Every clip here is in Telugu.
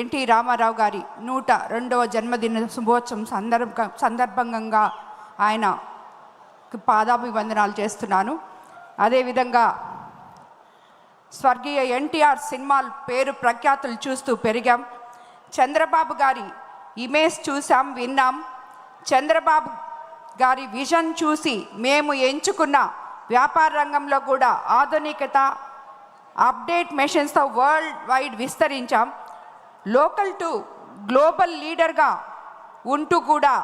ఎన్టీ రామారావు గారి 102వ జన్మదిన శుభోత్సవం సందర్భంగా ఆయనకు పాదాభివందనాలు చేస్తున్నాను. అదేవిధంగా స్వర్గీయ ఎన్టీఆర్ సినిమాలు పేరు ప్రఖ్యాతులు చూస్తూ పెరిగాం. చంద్రబాబు గారి ఇమేజ్ చూసాం, విన్నాం. చంద్రబాబు గారి విజన్ చూసి మేము ఎంచుకున్న వ్యాపార రంగంలో కూడా ఆధునికత, అప్డేట్ మెషిన్స్తో వరల్డ్ వైడ్ విస్తరించాం. లోకల్ టు గ్లోబల్ లీడర్గా ఉంటూ కూడా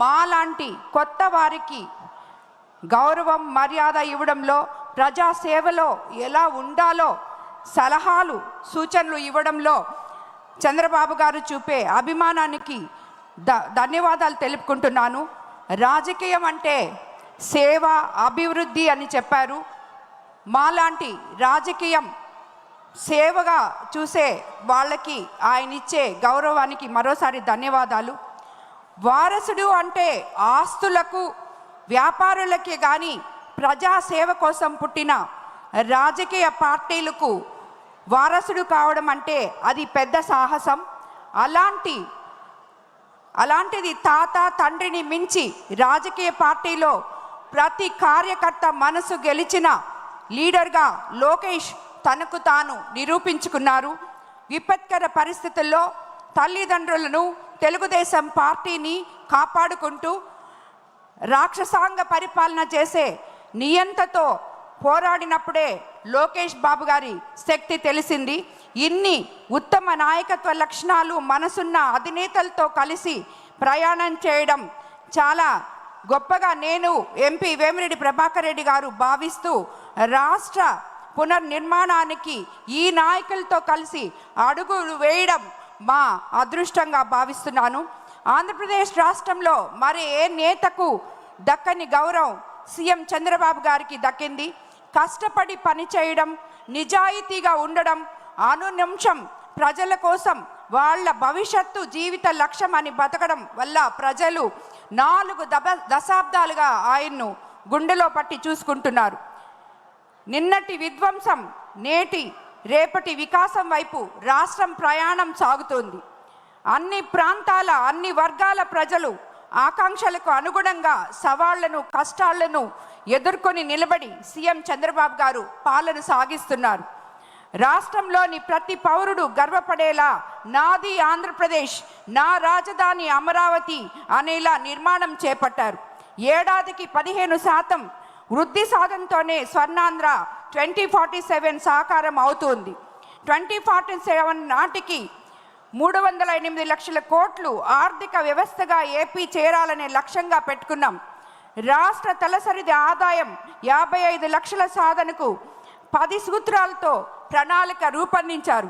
మాలాంటి కొత్త వారికి గౌరవం, మర్యాద ఇవ్వడంలో, ప్రజాసేవలో ఎలా ఉండాలో సలహాలు, సూచనలు ఇవ్వడంలో చంద్రబాబు గారు చూపే అభిమానానికి ధన్యవాదాలు తెలుపుకుంటున్నాను. రాజకీయం అంటే సేవ, అభివృద్ధి అని చెప్పారు. మాలాంటి రాజకీయం సేవగా చూసే వాళ్ళకి ఆయన ఇచ్చే గౌరవానికి మరోసారి ధన్యవాదాలు. వారసుడు అంటే ఆస్తులకు, వ్యాపారులకే కానీ ప్రజాసేవ కోసం పుట్టిన రాజకీయ పార్టీలకు వారసుడు కావడం అంటే అది పెద్ద సాహసం. అలాంటిది తాత, తండ్రిని మించి రాజకీయ పార్టీలో ప్రతి కార్యకర్త మనసు గెలిచిన లీడర్గా లోకేష్ తనకు తాను నిరూపించుకున్నారు. విపత్కర పరిస్థితుల్లో తల్లిదండ్రులను, తెలుగుదేశం పార్టీని కాపాడుకుంటూ రాక్షసాంగ పరిపాలన చేసే నియంతతో పోరాడినప్పుడే లోకేష్ బాబు గారి శక్తి తెలిసింది. ఇన్ని ఉత్తమ నాయకత్వ లక్షణాలు మనసున్న అధినేతలతో కలిసి ప్రయాణం చేయడం చాలా గొప్పగా నేను ఎంపీ వేమిరెడ్డి ప్రభాకర్ రెడ్డి గారు భావిస్తూ రాష్ట్ర పునర్నిర్మాణానికి ఈ నాయకులతో కలిసి అడుగులు వేయడం మా అదృష్టంగా భావిస్తున్నాను. ఆంధ్రప్రదేశ్ రాష్ట్రంలో మరి ఏ నేతకు దక్కని గౌరవం సీఎం చంద్రబాబు గారికి దక్కింది. కష్టపడి పనిచేయడం, నిజాయితీగా ఉండడం, అనునిమిషం ప్రజల కోసం వాళ్ళ భవిష్యత్తు జీవిత లక్ష్యం అని బతకడం వల్ల ప్రజలు 4 దశాబ్దాలుగా ఆయన్ను గుండెలో పట్టి చూసుకుంటున్నారు. నిన్నటి విధ్వంసం నేటి రేపటి వికాసం వైపు రాష్ట్రం ప్రయాణం సాగుతోంది. అన్ని ప్రాంతాల, అన్ని వర్గాల ప్రజలు ఆకాంక్షలకు అనుగుణంగా సవాళ్లను, కష్టాలను ఎదుర్కొని నిలబడి సీఎం చంద్రబాబు గారు పాలన సాగిస్తున్నారు. రాష్ట్రంలోని ప్రతి పౌరుడు గర్వపడేలా నాది ఆంధ్రప్రదేశ్, నా రాజధాని అమరావతి అనేలా నిర్మాణం చేపట్టారు. ఏడాదికి 15% వృద్ధి సాధనతోనే స్వర్ణాంధ్ర 2047 సాకారం అవుతుంది. 2047 నాటికి 308 లక్షల కోట్లు ఆర్థిక వ్యవస్థగా ఏపీ చేరాలనే లక్ష్యంగా పెట్టుకున్నాం. రాష్ట్ర తలసరి ఆదాయం 55 లక్షల సాధనకు 10 సూత్రాలతో ప్రణాళిక రూపొందించారు.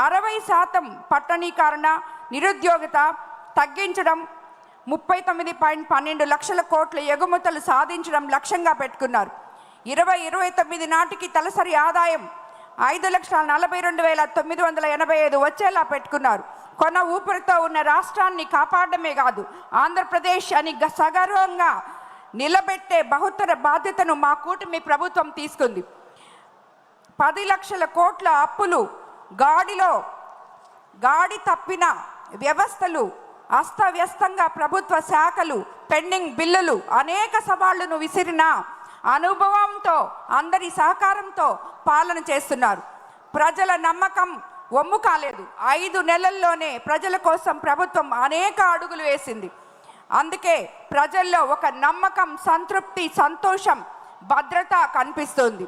60% పట్టణీకరణ, నిరుద్యోగత తగ్గించడం, 39.12 లక్షల కోట్ల ఎగుమతులు సాధించడం లక్ష్యంగా పెట్టుకున్నారు. 2029 నాటికి తలసరి ఆదాయం 5,42,985 వచ్చేలా పెట్టుకున్నారు. కొన ఊపిరితో ఉన్న రాష్ట్రాన్ని కాపాడమే కాదు, ఆంధ్రప్రదేశ్ అని సగర్వంగా నిలబెట్టే బహుత్తర బాధ్యతను మా కూటమి ప్రభుత్వం తీసుకుంది. 10 లక్షల కోట్ల అప్పులు, గాడి తప్పిన వ్యవస్థలు, అస్తవ్యస్తంగా ప్రభుత్వ శాఖలు, పెండింగ్ బిల్లులు, అనేక సవాళ్లను విసిరిన అనుభవంతో, అందరి సహకారంతో పాలన చేస్తున్నారు. ప్రజల నమ్మకం ఒమ్ము కాలేదు. 5 నెలల్లోనే ప్రజల కోసం ప్రభుత్వం అనేక అడుగులు వేసింది. అందుకే ప్రజల్లో ఒక నమ్మకం, సంతృప్తి, సంతోషం, భద్రత కనిపిస్తుంది.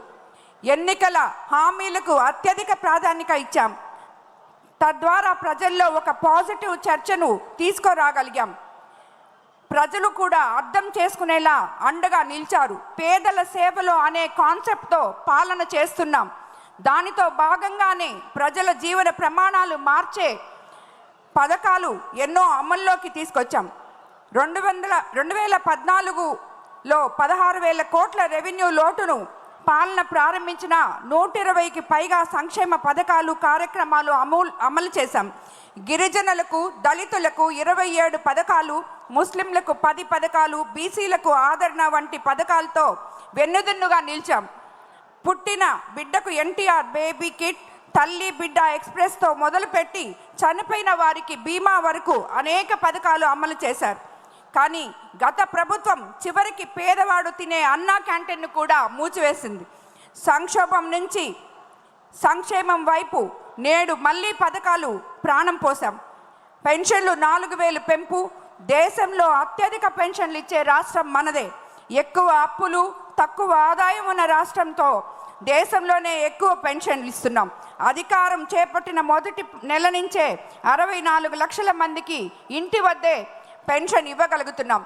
ఎన్నికల హామీలకు అత్యధిక ప్రాధాన్యత ఇచ్చాం. తద్వారా ప్రజల్లో ఒక పాజిటివ్ చర్చను తీసుకురాగలిగాం. ప్రజలు కూడా అర్థం చేసుకునేలా అండగా నిలిచారు. పేదల సేవలో అనే కాన్సెప్ట్తో పాలన చేస్తున్నాం. దానితో భాగంగానే ప్రజల జీవన ప్రమాణాలు మార్చే పథకాలు ఎన్నో అమల్లోకి తీసుకొచ్చాం. 2014లో 16,000 కోట్ల రెవెన్యూ లోటును పాలన ప్రారంభించిన 120కి పైగా సంక్షేమ పథకాలు, కార్యక్రమాలు అమలు చేశాం. గిరిజనులకు, దళితులకు 27 పథకాలు, ముస్లింలకు 10 పథకాలు, బీసీలకు ఆదరణ వంటి పథకాలతో వెన్నుదన్నుగా నిలిచాం. పుట్టిన బిడ్డకు ఎన్టీఆర్ బేబీ కిట్, తల్లి బిడ్డ ఎక్స్ప్రెస్తో మొదలుపెట్టి చనిపోయిన వారికి బీమా వరకు అనేక పథకాలు అమలు చేశారు. కానీ గత ప్రభుత్వం చివరికి పేదవాడు తినే అన్నా క్యాంటీన్ను కూడా మూసివేసింది. సంక్షోభం నుంచి సంక్షేమం వైపు నేడు మళ్ళీ పథకాలు ప్రాణం పోసాం. పెన్షన్లు 4000 పెంపు. దేశంలో అత్యధిక పెన్షన్లు ఇచ్చే రాష్ట్రం మనదే. ఎక్కువ అప్పులు తక్కువ ఆదాయం ఉన్న రాష్ట్రంతో దేశంలోనే ఎక్కువ పెన్షన్లు ఇస్తున్నాం. అధికారం చేపట్టిన మొదటి నెల నుంచే 64 లక్షల మందికి ఇంటి వద్దే పెన్షన్ ఇవ్వగలుగుతున్నాం.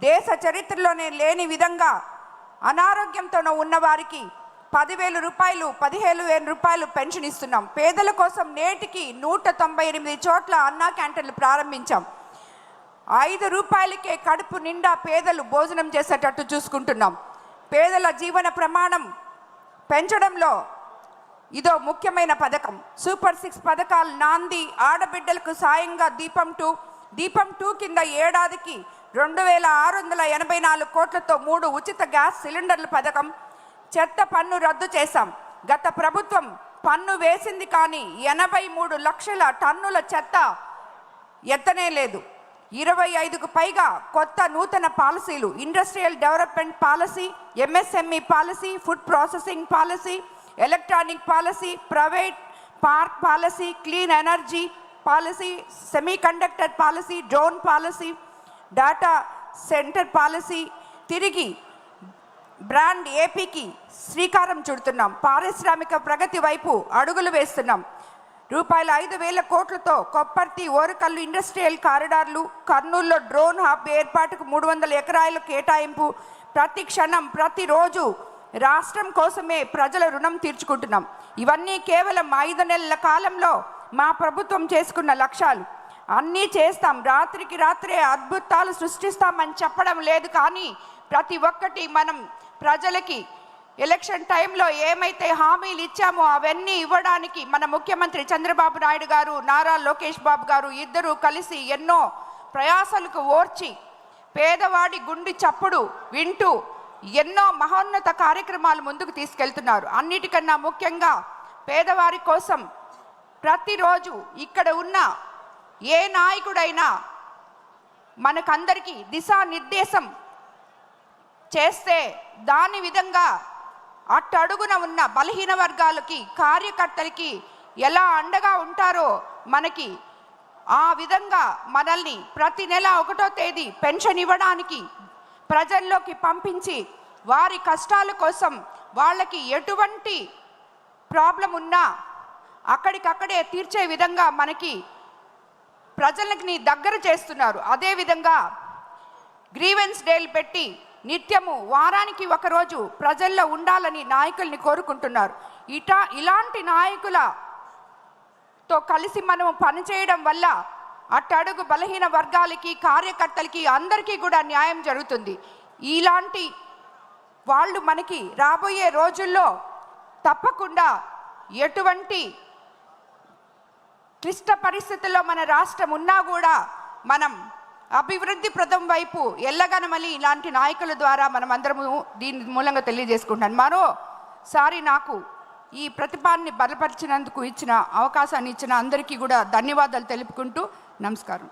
దేశ చరిత్రలోనే లేని విధంగా అనారోగ్యంతో ఉన్నవారికి 10,000 రూపాయలు 15,000 రూపాయలు పెన్షన్ ఇస్తున్నాం. పేదల కోసం నేటికి 198 చోట్ల అన్నా క్యాంటీన్లు ప్రారంభించాం. 5 రూపాయలకే కడుపు నిండా పేదలు భోజనం చేసేటట్టు చూసుకుంటున్నాం. పేదల జీవన ప్రమాణం పెంచడంలో ఇదో ముఖ్యమైన పథకం. సూపర్ 6 పథకాలు నాంది. ఆడబిడ్డలకు సాయంగా దీపం 2 కింద ఏడాదికి 2,684 కోట్లతో 3 ఉచిత గ్యాస్ సిలిండర్ల పథకం. చెత్త పన్ను రద్దు చేశాం. గత ప్రభుత్వం పన్ను వేసింది కానీ 83 లక్షల టన్నుల చెత్త ఎత్తనే లేదు. 25కు పైగా కొత్త నూతన పాలసీలు, industrial development policy, MSME policy, food processing policy, electronic policy, private park policy, clean energy policy, semiconductor policy, drone policy, data centre policy, తిరిగి బ్రాండ్ ఏపీకి శ్రీకారం చుడుతున్నాం. పారిశ్రామిక ప్రగతి వైపు అడుగులు వేస్తున్నాం. ₹5,000 కోట్లతో కొప్పర్తి ఓరకల్లు ఇండస్ట్రియల్ కారిడార్లు, కర్నూలులో డ్రోన్ హబ్ ఏర్పాటుకు 300 ఎకరాల కేటాయింపు. ప్రతి క్షణం ప్రతిరోజు రాష్ట్రం కోసమే ప్రజల రుణం తీర్చుకుంటున్నాం. ఇవన్నీ కేవలం 5 నెలల కాలంలో మా ప్రభుత్వం చేసుకున్న లక్ష్యాలు. అన్నీ చేస్తాం, రాత్రికి రాత్రే అద్భుతాలు సృష్టిస్తామని చెప్పడం లేదు. కానీ ప్రతి ఒక్కటి మనం ప్రజలకి ఎలక్షన్ టైంలో ఏమైతే హామీలు ఇచ్చామో అవన్నీ ఇవ్వడానికి మన ముఖ్యమంత్రి చంద్రబాబు నాయుడు గారు, నారా లోకేష్ బాబు గారు ఇద్దరూ కలిసి ఎన్నో ప్రయాసాలకు ఓర్చి పేదవాడి గుండె చప్పుడు వింటూ ఎన్నో మహోన్నత కార్యక్రమాలు ముందుకు తీసుకెళ్తున్నారు. అన్నిటికన్నా ముఖ్యంగా పేదవారి కోసం ప్రతిరోజు ఇక్కడ ఉన్న ఏ నాయకుడైనా మనకందరికీ దిశానిర్దేశం చేస్తే దాని విధంగా అట్టడుగున ఉన్న బలహీన వర్గాలకి కార్యకర్తలకి ఎలా అండగా ఉంటారో మనకి ఆ విధంగా మనల్ని ప్రతి నెల 1వ తేదీ పెన్షన్ ఇవ్వడానికి ప్రజల్లోకి పంపించి వారి కష్టాల కోసం వాళ్ళకి ఎటువంటి ప్రాబ్లం ఉన్నా అక్కడికక్కడే తీర్చే విధంగా మనకి ప్రజలకి దగ్గర చేస్తున్నారు. అదేవిధంగా గ్రీవెన్స్ డేలు పెట్టి నిత్యము వారానికి 1 రోజు ప్రజల్లో ఉండాలని నాయకుల్ని కోరుకుంటున్నారు. ఇలాంటి నాయకులతో కలిసి మనం పనిచేయడం వల్ల అట్టడుగు బలహీన వర్గాలకి కార్యకర్తలకి అందరికీ కూడా న్యాయం జరుగుతుంది. ఇలాంటి వాళ్ళు మనకి రాబోయే రోజుల్లో తప్పకుండా ఎటువంటి క్లిష్ట పరిస్థితుల్లో మన రాష్ట్రం ఉన్నా కూడా మనం అభివృద్ధి ప్రదం వైపు ఎల్లగనమలి ఇలాంటి నాయకుల ద్వారా మనం అందరము దీని మూలంగా తెలియజేసుకుంటాను. మరోసారి నాకు ఈ ప్రతిపాదనని బలపరిచినందుకు ఇచ్చిన అవకాశాన్ని ఇచ్చిన అందరికీ కూడా ధన్యవాదాలు తెలుపుకుంటూ నమస్కారం.